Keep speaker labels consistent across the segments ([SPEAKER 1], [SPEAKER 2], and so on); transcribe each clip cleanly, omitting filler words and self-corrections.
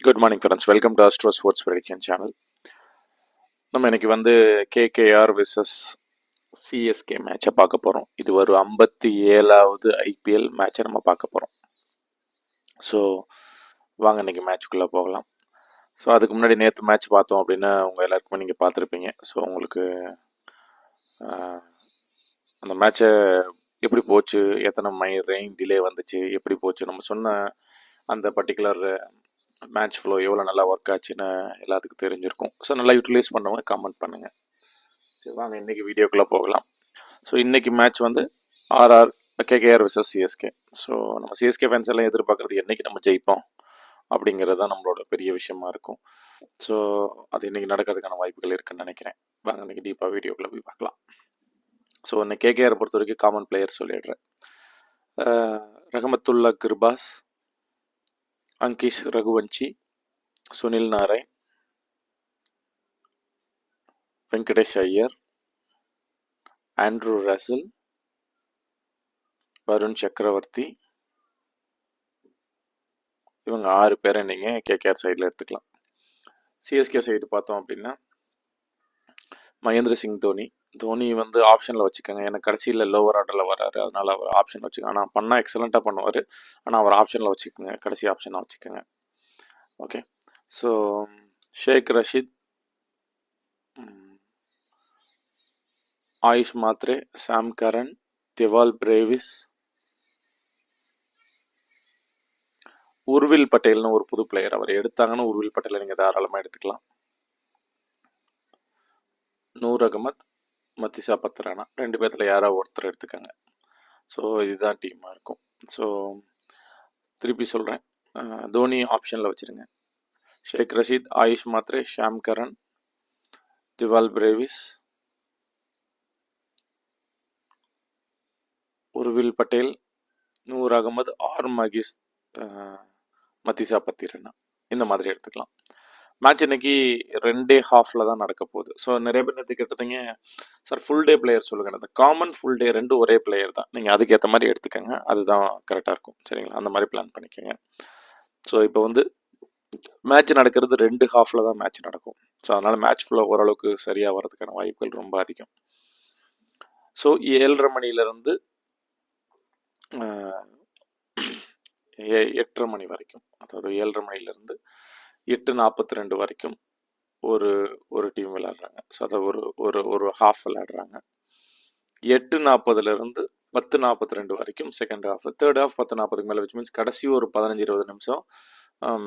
[SPEAKER 1] Good morning friends, welcome to astro sports prediction channel. நம்ம இன்னைக்கு வந்து கேகேஆர் விசஸ் சிஎஸ்கே மேட்சை பார்க்க போகிறோம். இது ஒரு 57வது ஐபிஎல் மேட்சை நம்ம பார்க்க போகிறோம். ஸோ வாங்க இன்னைக்கு மேட்சுக்குள்ளே போகலாம். ஸோ அதுக்கு முன்னாடி நேற்று மேட்ச் பார்த்தோம் அப்படின்னா உங்கள் எல்லாருக்குமே நீங்கள் பார்த்துருப்பீங்க. ஸோ உங்களுக்கு அந்த மேட்சை எப்படி போச்சு, எத்தனை ரெயின் டிலே வந்துச்சு, எப்படி போச்சு, நம்ம சொன்ன அந்த பர்டிகுலர் மேட்ச் ஃப்ளோ எவ்வளோ நல்லா ஒர்க் ஆச்சுன்னு எல்லாத்துக்கும் தெரிஞ்சிருக்கும். ஸோ நல்லா யூட்டிலைஸ் பண்ணவங்க கமெண்ட் பண்ணுங்கள். சரி வாங்க இன்றைக்கி வீடியோக்குள்ளே போகலாம். ஸோ இன்றைக்கி மேட்ச் வந்து RR KKR versus CSK. So நம்ம சிஎஸ்கே ஃபேன்ஸ் எல்லாம் எதிர்பார்க்குறது என்றைக்கு நம்ம ஜெயிப்போம் அப்படிங்கிறது தான் நம்மளோட பெரிய விஷயமா இருக்கும். ஸோ அது இன்றைக்கி நடக்கிறதுக்கான வாய்ப்புகள் இருக்குன்னு நினைக்கிறேன். வாங்க இன்றைக்கி டீப்பாக வீடியோக்குள்ளே போய் பார்க்கலாம். ஸோ இன்னைக்கு கேகேஆர் பொறுத்த வரைக்கும் காமன் பிளேயர் சொல்லிடுறேன். ரஹமத்துல்லா கிர்பாஸ், அங்கிஷ் ரகுவன்சி, சுனில் நாராயண், வெங்கடேஷ் ஐயர், ஆண்ட்ரூ ரசல், வருண் சக்கரவர்த்தி, இவங்க 6 பேரை நீங்கள் கேகேஆர் சைடில் எடுத்துக்கலாம். சிஎஸ்கே சைடு பார்த்தோம் அப்படின்னா மகேந்திர சிங் தோனி வந்து ஆப்ஷனில் வச்சுக்கோங்க. எனக்கு கடைசியில் லோவர் ஆர்டரில் வராரு, அதனால் அவர் ஆப்ஷன் வச்சுக்கோங்க. ஆனால் பண்ணால் எக்ஸலண்ட்டாக பண்ணுவார், ஆனால் அவர் ஆப்ஷனில் வச்சுக்கோங்க, கடைசி ஆப்ஷனாக வச்சுக்கோங்க. ஓகே. ஸோ ஷேக் ரஷீத், ஆயுஷ் மாத்ரே, சாம் கரன், திவால் பிரேவிஸ், உர்வில் பட்டேல்னு ஒரு புது பிளேயர், அவர் எடுத்தாங்கன்னு உர்வில் பட்டேலை நீங்கள் தாராளமாக எடுத்துக்கலாம். நூர் அகமத், மத்திசா பத்ரானா, 2 பேர்த்தில் யாராவது ஒருத்தர் எடுத்துக்கோங்க. ஸோ இதுதான் டீமாக இருக்கும். ஸோ திருப்பி சொல்கிறேன், தோனி ஆப்ஷனில் வச்சுருங்க. ஷேக் ரஷீத், ஆயுஷ் மாத்ரே, ஷாம் கரன், திவால் பிரேவிஸ், உர்வில் பட்டேல், நூர் அகமது ஆர் மகிஸ், மத்திசா பத்திரனா, இந்த மாதிரி எடுத்துக்கலாம். மேட்ச் இன்னைக்கு 2 ஹாஃபில் தான் நடக்க போகுது. ஸோ நிறைய பேர் நேற்று கேட்டதுங்க, சார் ஃபுல் டே பிளேயர் சொல்லுங்கள். அந்த காமன் ஃபுல் டே 2 ஒரே பிளேயர் தான், நீங்கள் அதுக்கேற்ற மாதிரி எடுத்துக்கோங்க, அதுதான் கரெக்டாக இருக்கும். சரிங்களா, அந்த மாதிரி பிளான் பண்ணிக்கோங்க. ஸோ இப்போ வந்து மேட்ச் நடக்கிறது 2 ஹாஃபில் தான் மேட்ச் நடக்கும். ஸோ அதனால் மேட்ச் ஃபுல்லாக ஓரளவுக்கு சரியாக வர்றதுக்கான வாய்ப்புகள் ரொம்ப அதிகம். ஸோ 7:30 மணிலேருந்து 8:30 மணி வரைக்கும், அதாவது 7:30 மணிலேருந்து 8:42 வரைக்கும் ஒரு டீம் விளையாடுறாங்க. ஸோ அதை ஒரு ஹாஃப் விளையாடுறாங்க. 8:40 10:42 வரைக்கும் செகண்ட் ஹாஃப். தேர்ட் ஹாஃப் 10:40 மேலே, விச் மீன்ஸ் கடைசி ஒரு 15-20 நிமிஷம்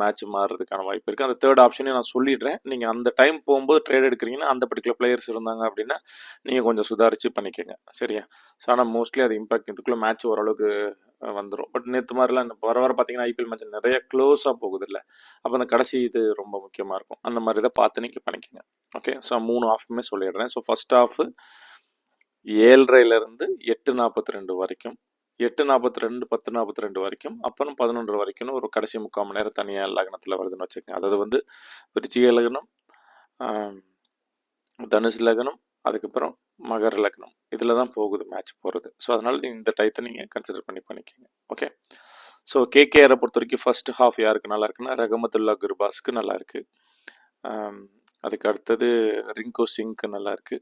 [SPEAKER 1] மேட்ச் மாறுறதுக்கான வாய்ப்பு இருக்குது. அந்த தேர்ட் ஆப்ஷனே நான் சொல்லிடுறேன். நீங்கள் அந்த டைம் போகும்போது ட்ரேட் எடுக்கிறீங்கன்னா அந்த பர்டிகுலர் பிளேயர்ஸ் இருந்தாங்க அப்படின்னா நீங்கள் கொஞ்சம் சுதாரித்து பண்ணிக்கோங்க. சரியா? ஸோ ஆனால் மோஸ்ட்லி அது இம்பாக்ட் இதுக்குள்ளே மேட்ச் ஓரளவுக்கு வந்துடும். பட் நேற்று மாதிரிலாம் வர பார்த்தீங்கன்னா ஐபிஎல் மேட்ச் நிறைய க்ளோஸாக போகுது இல்லை, அப்போ அந்த கடைசி இது ரொம்ப முக்கியமாக இருக்கும். அந்த மாதிரி தான் பார்த்து நீங்கள் பண்ணிக்கோங்க. ஓகே. ஸோ 3 ஹாஃபுமே சொல்லிடுறேன். ஸோ ஃபர்ஸ்ட் ஹாஃப் 7:30 8:42 வரைக்கும், 8:42 10:42 வரைக்கும், அப்புறம் 11:00 வரைக்கும் ஒரு கடைசி 3/4 மணி நேரம் தனியாக லக்னத்தில் வருதுன்னு வச்சுக்கோங்க. அதாவது வந்து விருச்சிக லக்னம், தனுஷ் லக்னம், அதுக்கப்புறம் மகர லக்னம், இதில் தான் போகுது மேட்ச் போகிறது. ஸோ அதனால் இந்த டயத்தை நீங்கள் கன்சிடர் பண்ணிக்கோங்க. ஓகே. ஸோ கேகேஆரை பொறுத்த வரைக்கும் ஃபர்ஸ்ட் ஹாஃப் யாருக்கு நல்லா இருக்குன்னா ரஹமத்துல்லா கிர்பாஸ்க்கு நல்லா இருக்கு. அதுக்கு அடுத்தது ரிங்கு சிங்க்கு நல்லா இருக்கு.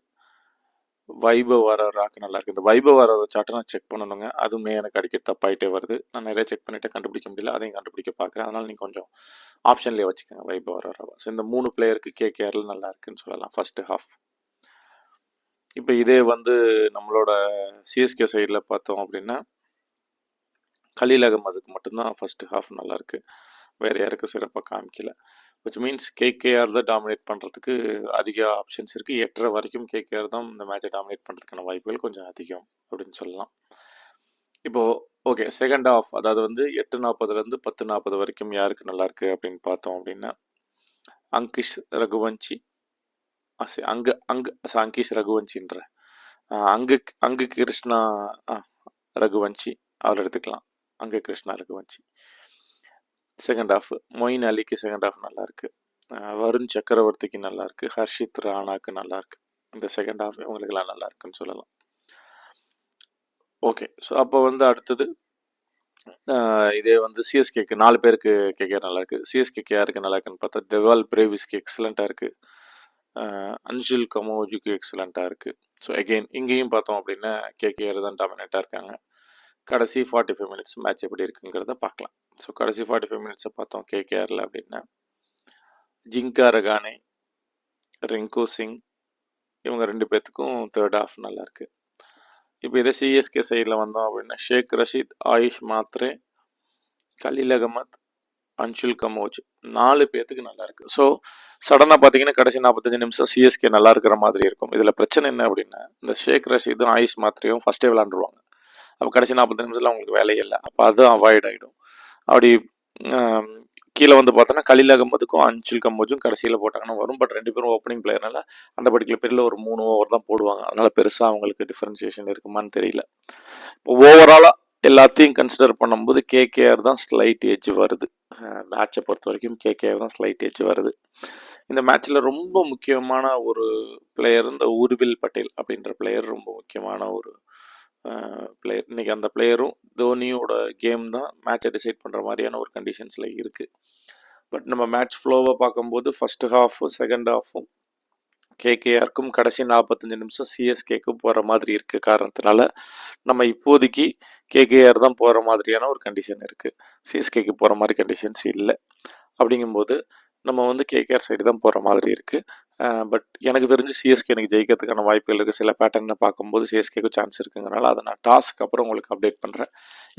[SPEAKER 1] வைபவ் ஆர்ஆருக்கு நல்லா இருக்கு. இந்த வைபவ் ஆர்ஆர் சார்ட்டை நான் செக் பண்ணணுங்க, அதுவுமே எனக்கு அடிக்கடி தப்பாயிட்டே வருது. நான் நிறைய செக் பண்ணிட்டு கண்டுபிடிக்க முடியல, அதையும் கண்டுபிடிக்க பார்க்குறேன். அதனால் நீங்கள் கொஞ்சம் ஆப்ஷன்லேயே வச்சுக்கோங்க வைபவ் ஆர்ஆர். ஸோ இந்த 3 பிளேயருக்கு கேகேஆர்ல நல்லா இருக்குன்னு சொல்லலாம் ஃபர்ஸ்ட் ஹாஃப். இப்போ இதே வந்து நம்மளோட சிஎஸ்கே சைடில் பார்த்தோம் அப்படின்னா கலீல் அகமதுக்கு மட்டும்தான் ஃபர்ஸ்ட் ஹாஃப் நல்லா இருக்கு, வேற யாருக்கும் சிறப்பாக காமிக்கல. விச் மீன்ஸ் கேகேஆர் தான் டாமினேட் பண்ணுறதுக்கு அதிக ஆப்ஷன்ஸ் இருக்குது. 8:30 வரைக்கும் கேகேஆர் தான் இந்த மேட்சை டாமினேட் பண்ணுறதுக்கான வாய்ப்புகள் கொஞ்சம் அதிகம் அப்படின்னு சொல்லலாம். இப்போது ஓகே, செகண்ட் ஹாஃப் அதாவது வந்து 8:40 10:40 வரைக்கும் யாருக்கு நல்லா இருக்கு அப்படின்னு பார்த்தோம் அப்படின்னா அங்கிஷ் ரகுவன்சி, அங்கிஷ் ரகுவன்சின்ற அங்கு கிருஷ்ணா ரகுவன்சி, அவர் எடுத்துக்கலாம். அங்கே கிருஷ்ணா ரகுவன்சி. செகண்ட் ஹாஃப் மொயின் அலிக்கு செகண்ட் ஹாஃப் நல்லா இருக்கு, வருண் சக்கரவர்த்திக்கு நல்லா இருக்கு, ஹர்ஷித் ராணாக்கு நல்லா இருக்கு. இந்த செகண்ட் ஹாஃப் இவங்களுக்கெல்லாம் நல்லா இருக்குன்னு சொல்லலாம். ஓகே. ஸோ அப்போ வந்து அடுத்தது இதே வந்து சிஎஸ்கேக்கு 4 பேருக்கு கேகேஆர் நல்லா இருக்கு. சிஎஸ்கேக்கு யாருக்கு நல்லா இருக்குன்னு பார்த்தா டெவால் பிரேவிஸ்க்கு எக்ஸலண்ட்டாக இருக்கு. அன்ஷில் கமோஜுக்கு எக்ஸலண்ட்டாக இருக்கு. ஸோ அகெயின் இங்கேயும் பார்த்தோம் அப்படின்னா கேகேஆர் தான் டாமினேட்டாக இருக்காங்க. கடைசி 45 மினிட்ஸ் மேட்ச் எப்படி இருக்குங்கிறத பார்க்கலாம். ஸோ கடைசி 45 மினிட்ஸை பார்த்தோம் கேகேஆரில் அப்படின்னா ஜிங்கா ரகானே, ரிங்கு சிங் இவங்க 2 பேர்த்துக்கும் தேர்ட் ஹாஃப் நல்லா இருக்கு. இப்போ இதே சிஎஸ்கே சைடில் வந்தோம் அப்படின்னா ஷேக் ரஷீத், ஆயுஷ் மாத்ரே, கலீல் அகமத், அன்ஷுல் கமோஜ் 4 பேர்த்துக்கு நல்லா இருக்கு. ஸோ சடனாக பார்த்தீங்கன்னா கடைசி 45 நிமிஷம் சிஎஸ்கே நல்லா இருக்கிற மாதிரி இருக்கும். இதில் பிரச்சனை என்ன அப்படின்னா இந்த ஷேக் ரஷீதும் ஆயுஷ் மாத்ரேயும் ஃபர்ஸ்டே விளாண்டுருவாங்க. அப்போ கடைசி 40 நிமிஷத்தில் அவங்களுக்கு வேலையே இல்லை. அப்போ அது அவாய்ட் ஆகிடும். அப்படி கீழே வந்து பார்த்தோன்னா கலீல் அகமதுக்கும் அன்ஷுல் கமோஜும் கடைசியில் போட்டாங்கன்னா வரும். பட் 2 பேரும் ஓப்பனிங் பிளேயர்னால அந்த பர்டிகுலர் பீரியடில் ஒரு 3 ஓவர் தான் போடுவாங்க. அதனால பெருசாக அவங்களுக்கு டிஃபரன்சியேஷன் இருக்குமான்னு தெரியல. இப்போ ஓவராலாக எல்லாத்தையும் கன்சிடர் பண்ணும்போது கேகேஆர் தான் ஸ்லைட் எட்ஜ் வருது. மேட்சை பொறுத்த வரைக்கும் கேகேஆர் தான் ஸ்லைட் எட்ஜ் வருது. இந்த மேட்ச்சில் ரொம்ப முக்கியமான ஒரு பிளேயர் இந்த உர்வில் பட்டேல் அப்படின்ற பிளேயர் ரொம்ப முக்கியமான ஒரு பிளேயர். இன்னைக்கு அந்த பிளேயரும் தோனியோட கேம் தான் மேட்சை டிசைட் பண்ணுற மாதிரியான ஒரு கண்டிஷன்ஸில் இருக்குது. பட் நம்ம மேட்ச் ஃப்ளோவை பார்க்கும்போது ஃபர்ஸ்ட் ஹாஃபும் செகண்ட் ஹாஃபும் கேகேஆருக்கும் கடைசி 45 நிமிஷம் சிஎஸ்கேக்கும் போகிற மாதிரி இருக்குது காரணத்தினால நம்ம இப்போதைக்கு கேகேஆர் தான் போகிற மாதிரியான ஒரு கண்டிஷன் இருக்குது. சிஎஸ்கேக்கு போகிற மாதிரி கண்டிஷன்ஸ் இல்லை. அப்படிங்கும்போது நம்ம வந்து கேகேஆர் சைடு தான் போகிற மாதிரி இருக்குது. பட் எனக்கு தெரிஞ்சு சிஎஸ்கே எனக்கு ஜெயிக்கிறதுக்கான வாய்ப்புகள் இருக்குது. சில பேட்டர்னை பார்க்கும்போது சிஎஸ்கேக்கு சான்ஸ் இருக்குங்கிறனால அதை நான் டாஸ்க்கு அப்புறம் உங்களுக்கு அப்டேட் பண்ணுறேன்.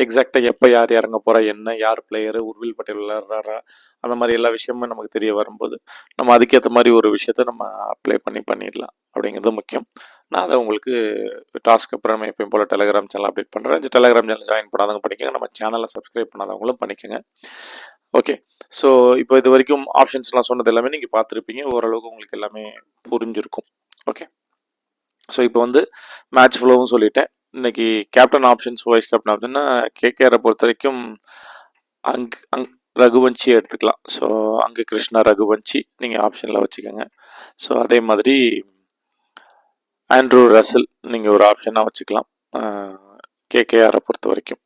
[SPEAKER 1] எக்ஸாக்டாக எப்போ யார் இறங்க போகிறா, என்ன யார் பிளேயரு, உர்வில் பட்டேல் விளையாடுறாரா, அந்த மாதிரி எல்லா விஷயமும் நமக்கு தெரிய வரும்போது நம்ம அதுக்கேற்ற மாதிரி ஒரு விஷயத்த நம்ம அப்ளை பண்ணிடலாம். அப்படிங்கிறது முக்கியம். நான் அதை உங்களுக்கு டாஸ்க்கு அப்புறம் எப்பயும் போல் டெலிகிராம் சேனல் அப்டேட் பண்ணுறேன். டெலிகிராம் சேனல் ஜாயின் பண்ணாதவங்க பண்ணிக்கோங்க. நம்ம சேனலை சப்ஸ்கிரைப் பண்ணாதவங்களும் பண்ணிக்கோங்க. ஓகே. ஸோ இப்போ இது வரைக்கும் ஆப்ஷன்ஸ்லாம் சொன்னது எல்லாமே நீங்கள் பார்த்துருப்பீங்க. ஓரளவுக்கு உங்களுக்கு எல்லாமே புரிஞ்சிருக்கும். ஓகே. ஸோ இப்போ வந்து மேட்ச் ஃப்ளோவும் சொல்லிட்டேன். இன்னைக்கு கேப்டன் ஆப்ஷன்ஸ், வைஸ் கேப்டன் ஆப்ஷன்னா கேகேஆரை பொறுத்த வரைக்கும் ரகுவன்சி எடுத்துக்கலாம். ஸோ அங்கு கிருஷ்ணா ரகுவன்சி நீங்கள் ஆப்ஷனில் வச்சுக்கோங்க. ஸோ அதே மாதிரி ஆண்ட்ரூ ரசல் நீங்கள் ஒரு ஆப்ஷனாக வச்சுக்கலாம் கேகேஆரை பொறுத்த வரைக்கும்.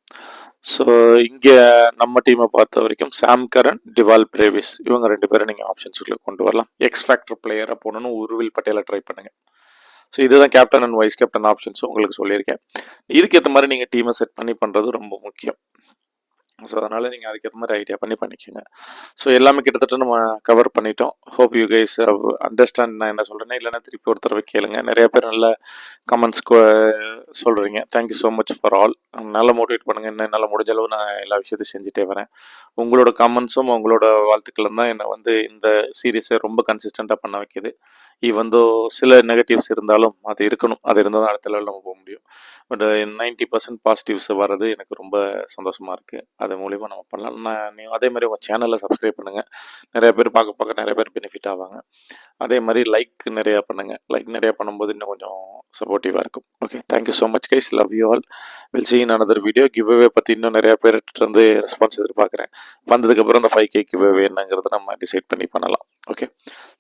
[SPEAKER 1] ஸோ இங்கே நம்ம டீமை பொறுத்த வரைக்கும் சாம் கரன், டிவால் பிரேவிஸ் இவங்க 2 பேரும் நீங்கள் ஆப்ஷன்ஸுக்குள்ளே கொண்டு வரலாம். எக்ஸ் ஃபேக்டர் பிளேயராக போகணுன்னு உர்வில் பட்டேலை ட்ரை பண்ணுங்கள். ஸோ இதுதான் captain and vice captain options உங்களுக்கு சொல்லியிருக்கேன். இதுக்கேற்ற மாதிரி நீங்கள் டீமை செட் பண்ணி பண்ணுறது ரொம்ப முக்கியம். ஸோ அதனால் நீங்கள் அதுக்கேற்ற மாதிரி ஐடியா பண்ணிக்கோங்க. ஸோ எல்லாமே கிட்டத்தட்ட நம்ம கவர் பண்ணிட்டோம். ஹோப் யூ கைஸ் அண்டர்ஸ்டாண்ட் நான் என்ன சொல்கிறேன்னா, இல்லைன்னா திருப்பி ஒரு தடவை கேளுங்க. நிறைய பேர் நல்ல கமெண்ட்ஸ் சொல்கிறீங்க. Thank you so much for all. நல்லா மோட்டிவேட் பண்ணுங்கள். இன்னும் என்னால் முடிஞ்ச அளவு நான் எல்லா விஷயத்தையும் செஞ்சுட்டே வரேன். உங்களோட கமெண்ட்ஸும் உங்களோட வாழ்த்துக்களும் தான் என்னை வந்து இந்த சீரீஸை ரொம்ப கன்சிஸ்டண்ட்டாக பண்ண வைக்கிது. ஈவந்தோ சில நெகட்டிவ்ஸ் இருந்தாலும் அது இருக்கணும். அது இருந்தால் தான் அடுத்த லெவலில் நம்ம போக முடியும். பட் 90% பாசிட்டிவ்ஸ் வர்றது எனக்கு ரொம்ப சந்தோஷமாக இருக்குது. அது மூலிமா நம்ம பண்ணலாம். அதே மாதிரி உங்கள் சேனலை சப்ஸ்கிரைப் பண்ணுங்கள். நிறைய பேர் பார்க்க நிறைய பேர் பெனிஃபிட் ஆவாங்க. அதே மாதிரி லைக் நிறையா பண்ணுங்கள். லைக் நிறையா பண்ணும்போது இன்னும் கொஞ்சம் சப்போர்ட்டிவாக இருக்கும். Okay, thank you so much guys. Love you all. Will see in another video. Give away பற்றி இன்னும் நிறையா பேர்கிட்ட இருந்து ரெஸ்பான்ஸ் எதிர்பார்க்குறேன். வந்ததுக்கப்புறம் அந்த 5K கிவ் அவே என்னங்கிறத நம்ம டிசைட் பண்ணி பண்ணலாம். Okay,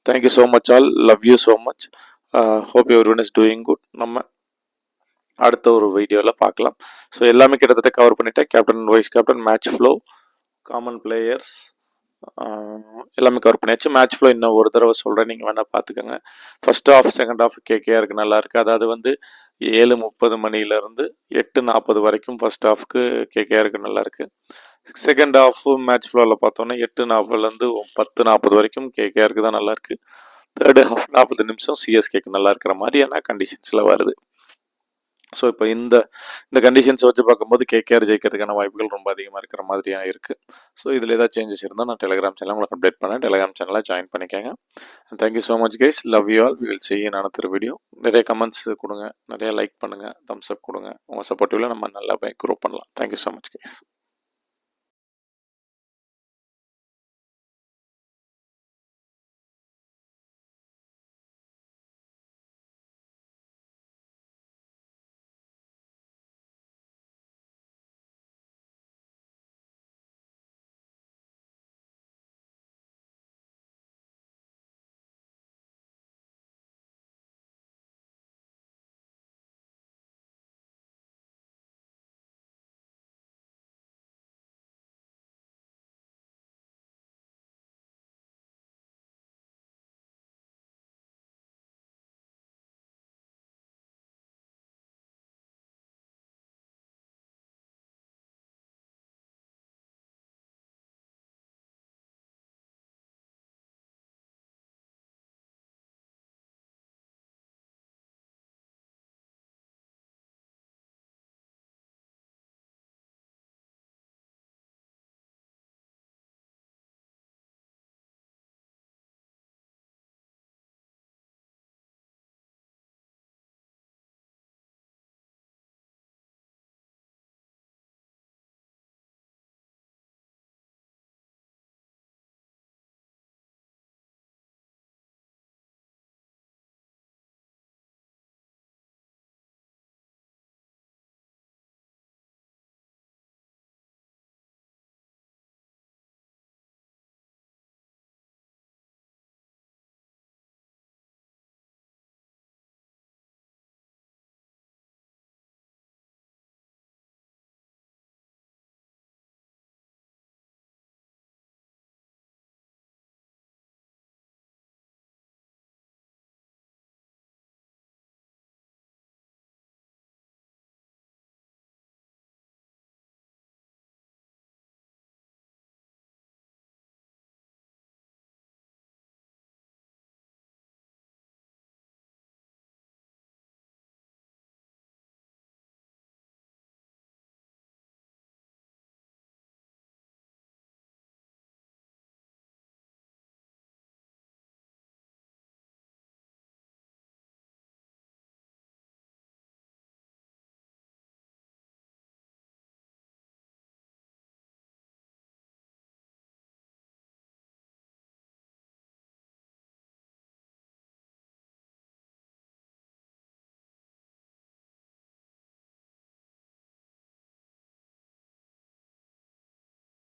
[SPEAKER 1] thank you so much all. Love you so much. Hope everyone is doing good. நம்ம அடுத்த ஒரு வீடியோவில் பார்க்கலாம். ஸோ எல்லாமே கிட்டத்தட்ட கவர் பண்ணிட்டேன். Captain, vice captain, match flow, common players எல்லாமே கவர் பண்ணியாச்சு. மேட்ச் ஃப்ளோ இன்னும் ஒரு தடவை சொல்கிறேன், நீங்கள் வேணால் பார்த்துக்கோங்க. ஃபர்ஸ்ட் ஹாஃப் செகண்ட் ஹாஃப் கேகேஆருக்கு நல்லா இருக்குது. அதாவது வந்து 7:30 மணிலேருந்து 8:40 வரைக்கும் ஃபர்ஸ்ட் ஹாஃப்க்கு கேகேஆருக்கு நல்லா இருக்குது. செகண்ட் ஹாஃப் மேட்ச் ஃப்ளோவில் பார்த்தோன்னா 8:40லேருந்து 10:40 வரைக்கும் கேகேஆருக்கு தான் நல்லா இருக்குது. தேர்டு ஹாஃப் 40 நிமிஷம் சிஎஸ்கேக்கு நல்லா இருக்கிற மாதிரியான கண்டிஷன்ஸில் வருது. ஸோ இப்போ இந்த கண்டிஷன்ஸை வச்சு பார்க்கும்போது கேகேஆர் ஜெயிக்கிறதுக்கான வாய்ப்புகள் ரொம்ப அதிகமாக இருக்கிற மாதிரியாக இருக்குது. ஸோ இதில் ஏதாவது சேஞ்சஸ் இருந்தால் நான் டெலிகிராம் சேனல் உங்களுக்கு அப்டேட் பண்ணேன். டெலிகிராம் சேனலை ஜாயின் பண்ணிக்கோங்க. Thank you so much guys. Love you all. We will see you in another video. நிறைய கமெண்ட்ஸ் கொடுங்க, நிறைய லைக் பண்ணுங்கள், தம்ஸ் அப் கொடுங்க. உங்கள் சப்போர்ட்டிவில் நம்ம நல்லா க்ரோ பண்ணலாம். Thank you so much guys.